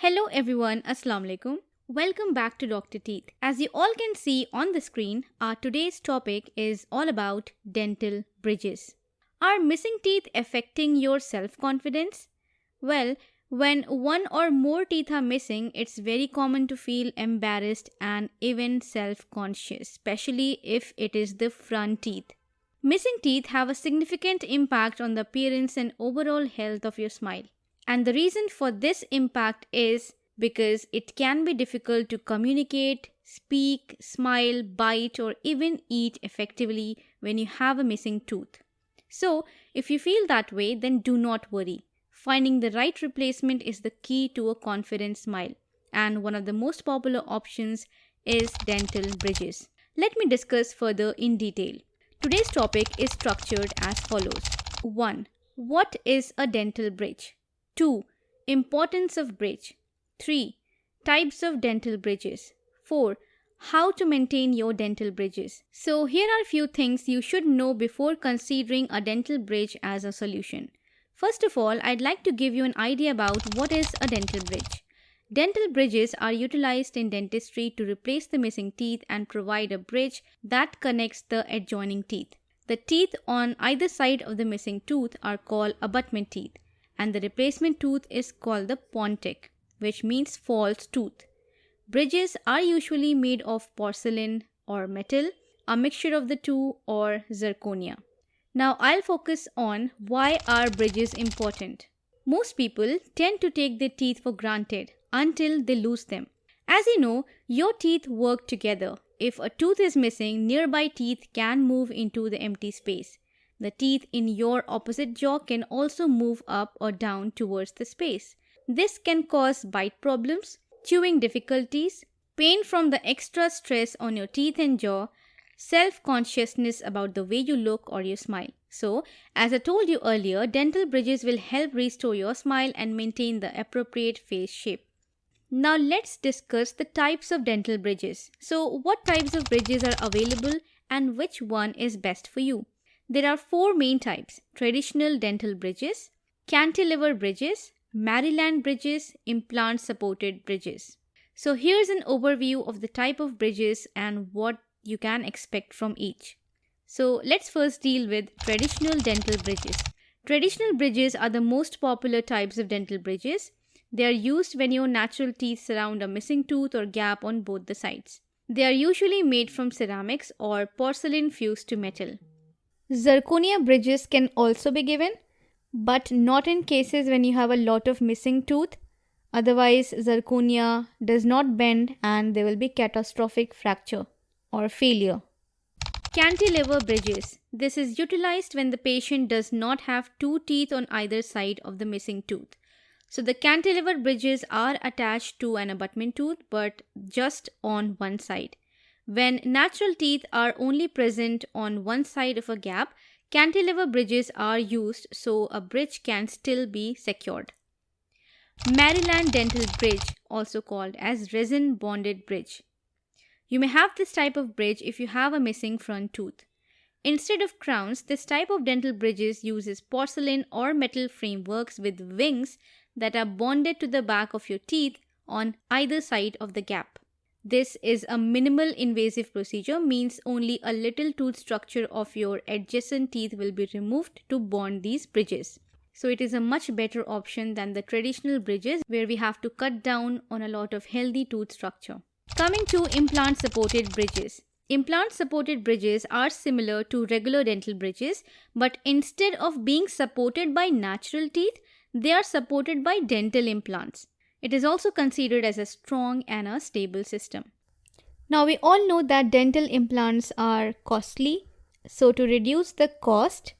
Hello everyone, Assalamu alaikum. Welcome back to Dr. Teeth. As you all can see on the screen, our today's topic is all about dental bridges. Are missing teeth affecting your self-confidence? Well, when one or more teeth are missing, it's very common to feel embarrassed and even self-conscious, especially if it is the front teeth. Missing teeth have a significant impact on the appearance and overall health of your smile. And the reason for this impact is because it can be difficult to communicate, speak, smile, bite, or even eat effectively when you have a missing tooth. So, if you feel that way, then do not worry. Finding the right replacement is the key to a confident smile, and one of the most popular options is dental bridges. Let me discuss further in detail. Today's topic is structured as follows. 1. What is a dental bridge? 2. Importance of bridge. 3. Types of dental bridges. 4. How to maintain your dental bridges. So here are a few things you should know before considering a dental bridge as a solution. First of all, I'd like to give you an idea about what is a dental bridge. Dental bridges are utilized in dentistry to replace the missing teeth and provide a bridge that connects the adjoining teeth. The teeth on either side of the missing tooth are called abutment teeth, and the replacement tooth is called the pontic, which means false tooth. Bridges are usually made of porcelain or metal, a mixture of the two, or zirconia. Now I'll focus on why are bridges important. Most people tend to take their teeth for granted until they lose them. As you know, your teeth work together. If a tooth is missing, nearby teeth can move into the empty space. The teeth in your opposite jaw can also move up or down towards the space. This can cause bite problems, chewing difficulties, pain from the extra stress on your teeth and jaw, self-consciousness about the way you look or you smile. So, as I told you earlier, dental bridges will help restore your smile and maintain the appropriate face shape. Now let's discuss the types of dental bridges. So, what types of bridges are available and which one is best for you? There are 4 main types: traditional dental bridges, cantilever bridges, Maryland bridges, implant supported bridges. So here's an overview of the type of bridges and what you can expect from each. So let's first deal with traditional dental bridges. Traditional bridges are the most popular types of dental bridges. They are used when your natural teeth surround a missing tooth or gap on both the sides. They are usually made from ceramics or porcelain fused to metal. Zirconia bridges can also be given, but not in cases when you have a lot of missing tooth. Otherwise, zirconia does not bend and there will be catastrophic fracture or failure. Cantilever bridges. This is utilized when the patient does not have 2 teeth on either side of the missing tooth. So the cantilever bridges are attached to an abutment tooth but just on one side. When natural teeth are only present on one side of a gap, cantilever bridges are used so a bridge can still be secured. Maryland dental bridge, also called as resin bonded bridge. You may have this type of bridge if you have a missing front tooth. Instead of crowns, this type of dental bridges uses porcelain or metal frameworks with wings that are bonded to the back of your teeth on either side of the gap. This is a minimal invasive procedure, means only a little tooth structure of your adjacent teeth will be removed to bond these bridges. So it is a much better option than the traditional bridges where we have to cut down on a lot of healthy tooth structure. Coming to implant supported bridges. Implant supported bridges are similar to regular dental bridges, but instead of being supported by natural teeth, they are supported by dental implants. It is also considered as a strong and a stable system. Now we all know that dental implants are costly. So to reduce the cost,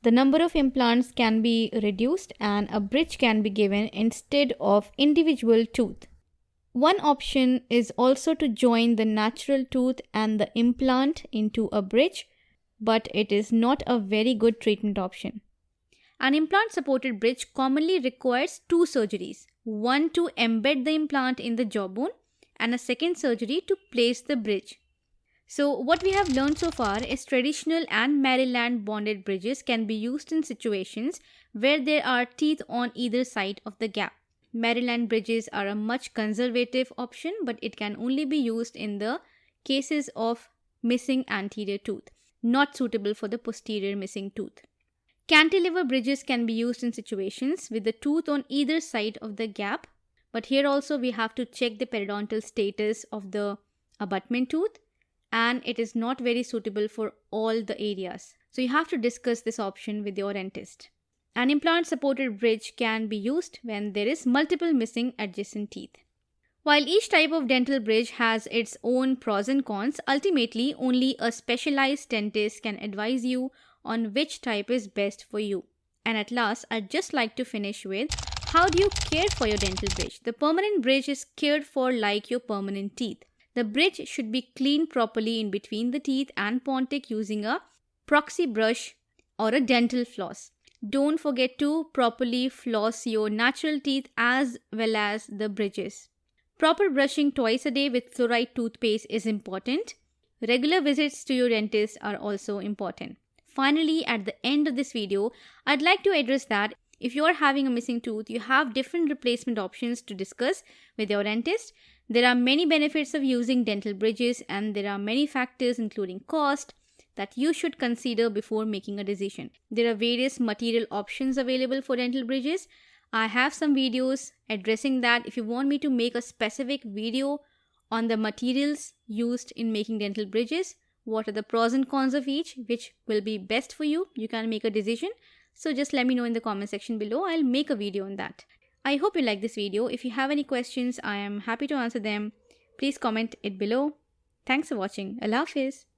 the number of implants can be reduced and a bridge can be given instead of individual tooth. One option is also to join the natural tooth and the implant into a bridge, but it is not a very good treatment option. An implant supported bridge commonly requires 2 surgeries. One to embed the implant in the jawbone and a second surgery to place the bridge. So what we have learned so far is traditional and Maryland bonded bridges can be used in situations where there are teeth on either side of the gap. Maryland bridges are a much conservative option, but it can only be used in the cases of missing anterior tooth, not suitable for the posterior missing tooth. Cantilever bridges can be used in situations with the tooth on either side of the gap, but here also we have to check the periodontal status of the abutment tooth, and it is not very suitable for all the areas. So you have to discuss this option with your dentist. An implant supported bridge can be used when there is multiple missing adjacent teeth. While each type of dental bridge has its own pros and cons, ultimately only a specialized dentist can advise you on which type is best for you. And at last, I'd just like to finish with, how do you care for your dental bridge? The permanent bridge is cared for like your permanent teeth. The bridge should be cleaned properly in between the teeth and Pontic using a proxy brush or a dental floss. Don't forget to properly floss your natural teeth as well as the bridges. Proper brushing twice a day with fluoride toothpaste is important. Regular visits to your dentist are also important. Finally, at the end of this video, I'd like to address that if you are having a missing tooth, you have different replacement options to discuss with your dentist. There are many benefits of using dental bridges, and there are many factors including cost that you should consider before making a decision. There are various material options available for dental bridges. I have some videos addressing that. If you want me to make a specific video on the materials used in making dental bridges, what are the pros and cons of each, which will be best for you, you can make a decision. So just let me know in the comment section below. I'll make a video on that. I hope you like this video. If you have any questions, I am happy to answer them. Please comment it below. Thanks for watching. Allah Hafiz.